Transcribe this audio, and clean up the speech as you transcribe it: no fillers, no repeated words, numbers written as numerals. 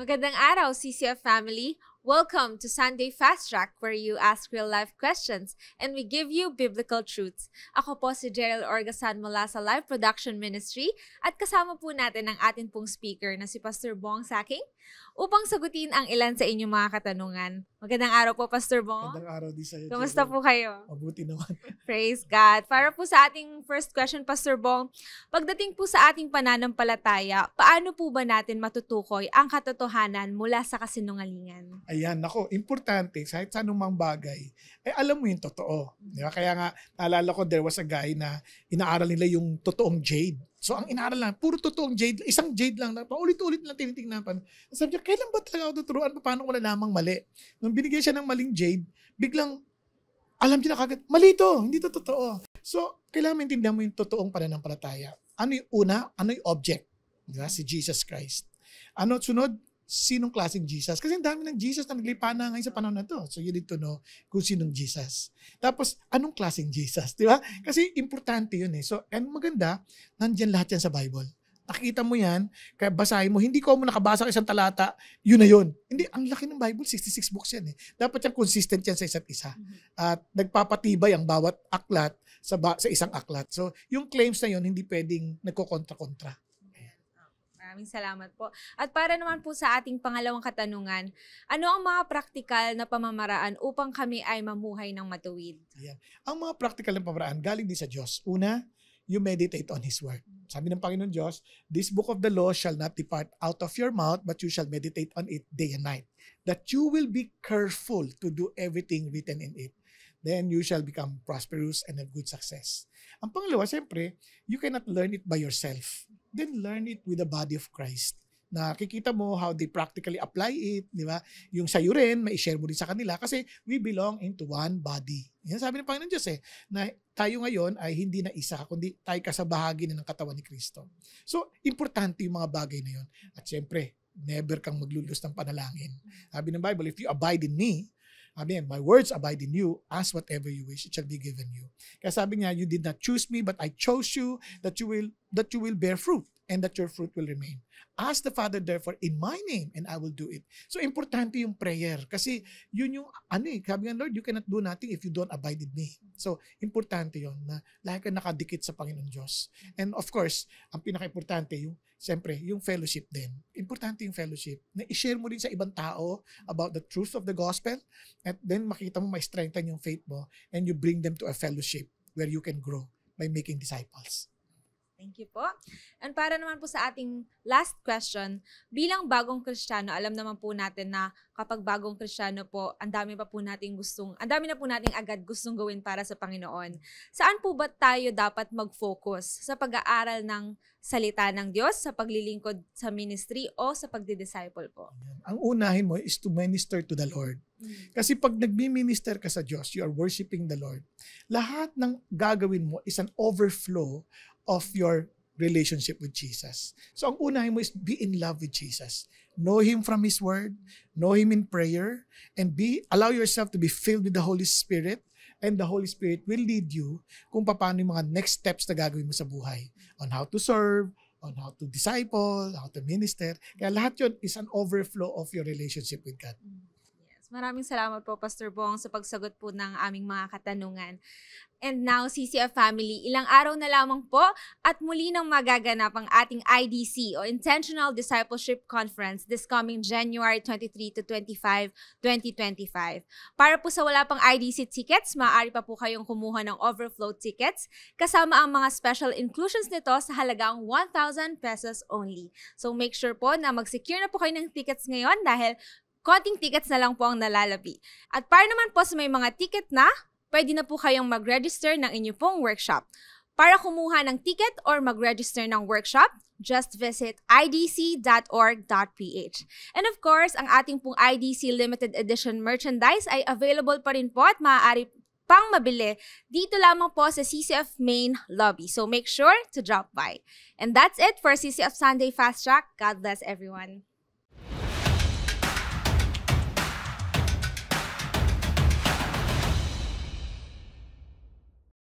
Magandang araw, CCF family! Welcome to Sunday Fast Track, where you ask real-life questions and we give you biblical truths. Ako po si Gerald Orgasan mula sa Live Production Ministry at kasama po natin ang atin pong speaker na si Pastor Bong Saking upang sagutin ang ilan sa inyong mga katanungan. Magandang araw po, Pastor Bong. Magandang araw din sa'yo. Kamusta po kayo? Mabuti naman. Praise God. Para po sa ating first question, Pastor Bong, pagdating po sa ating pananampalataya, paano po ba natin matutukoy ang katotohanan mula sa kasinungalingan? Ayan, nako, importante, kahit sa anumang bagay, alam mo yung totoo. Di ba? Kaya nga, naalala ko, there was a guy na inaaral nila yung totoong jade. So, ang inaaral lang, puro totoong jade, isang jade lang, paulit-ulit lang tinitingnan. Sabi niya, kailan ba talaga ako tuturuan? Paano ko namang mali? Nung binigyan siya ng maling jade, biglang, alam niya na kagad, mali to, hindi to totoo. So, kailangan maintindihan mo yung totoong pananampalataya. Ano yung una? Ano yung object? Diba? Si Jesus Christ. Ano sunod? Sinong klaseng Jesus? Kasi ang dami ng Jesus na naglipa na ngayon sa panahon na to. So you need to know kung sinong Jesus. Tapos, anong klaseng Jesus? Di ba? Kasi importante yun eh. So, and maganda, nandyan lahat yan sa Bible. Nakikita mo yan, kaya basahin mo. Hindi ko mo nakabasa isang talata, yun na yun. Hindi, ang laki ng Bible, 66 books yan eh. Dapat yan consistent yan sa isa't isa. At nagpapatibay ang bawat aklat sa isang aklat. So, yung claims na yun, hindi pwedeng nagkokontra-kontra. Maraming salamat po. At para naman po sa ating pangalawang katanungan, ano ang mga praktikal na pamamaraan upang kami ay mamuhay ng matuwid? Ayan. Ang mga praktikal na pamamaraan galing din sa Diyos. Una, you meditate on His Word. Sabi ng Panginoon Diyos, this book of the law shall not depart out of your mouth, but you shall meditate on it day and night, that you will be careful to do everything written in it. Then you shall become prosperous and have good success. Ang pangalawa, siyempre, you cannot learn it by yourself. Then learn it with the body of Christ. Nakikita mo how they practically apply it, di ba? Yung sa'yo rin, mai-share mo rin sa kanila kasi we belong into one body. Yan sabi ng Panginoon Diyos na tayo ngayon ay hindi na isa, kundi tayo kasabahagi na ng katawan ni Kristo. So, importante yung mga bagay na yun. At siyempre, never kang maglulus ng panalangin. Sabi ng Bible, if you abide in me, my words abide in you, ask whatever you wish, it shall be given you. Kaya sabi niya, you did not choose me, but I chose you, that you will bear fruit, and that your fruit will remain. Ask the Father therefore in my name, and I will do it. So, importante yung prayer. Kasi, yun yung, sabi nga, Lord, you cannot do nothing if you don't abide in me. So, importante yun, na lagi ka nakadikit sa Panginoon Diyos. And of course, ang pinaka-importante, siyempre, yung fellowship din. Importante yung fellowship. Na i-share mo din sa ibang tao about the truth of the gospel, at then makita mo ma-strengthen yung faith mo, and you bring them to a fellowship where you can grow by making disciples. Thank you po. And para naman po sa ating last question, bilang bagong Kristiyano, alam naman po natin na kapag bagong Kristiyano po, ang dami na po nating agad gustong gawin para sa Panginoon. Saan po ba tayo dapat mag-focus? Sa pag-aaral ng salita ng Diyos, sa paglilingkod sa ministry, o sa pagdi-disciple po? Ang unahin mo is to minister to the Lord. Kasi pag nagmi-minister ka sa Diyos, you are worshiping the Lord. Lahat ng gagawin mo is an overflow of your relationship with Jesus. So ang unahin mo is be in love with Jesus. Know Him from His Word, know Him in prayer, and allow yourself to be filled with the Holy Spirit, and the Holy Spirit will lead you kung paano yung mga next steps na gagawin mo sa buhay. On how to serve, on how to disciple, how to minister. Kaya lahat yun is an overflow of your relationship with God. Maraming salamat po, Pastor Bong, sa pagsagot po ng aming mga katanungan. And now, CCF family, ilang araw na lamang po at muli nang magaganap ang ating IDC o Intentional Discipleship Conference this coming January 23 to 25, 2025. Para po sa wala pang IDC tickets, maaari pa po kayong kumuha ng overflow tickets kasama ang mga special inclusions nito sa halagang 1,000 pesos only. So make sure po na mag-secure na po kayo ng tickets ngayon dahil konting tickets na lang po ang nalalabi. At para naman po sa may mga ticket na, pwede na po kayong mag-register ng inyong pong workshop. Para kumuha ng ticket or mag-register ng workshop, just visit idc.org.ph. And of course, ang ating pong IDC Limited Edition merchandise ay available pa rin po at maaari pang mabili dito lamang po sa CCF Main Lobby. So make sure to drop by. And that's it for CCF Sunday Fast Track. God bless everyone.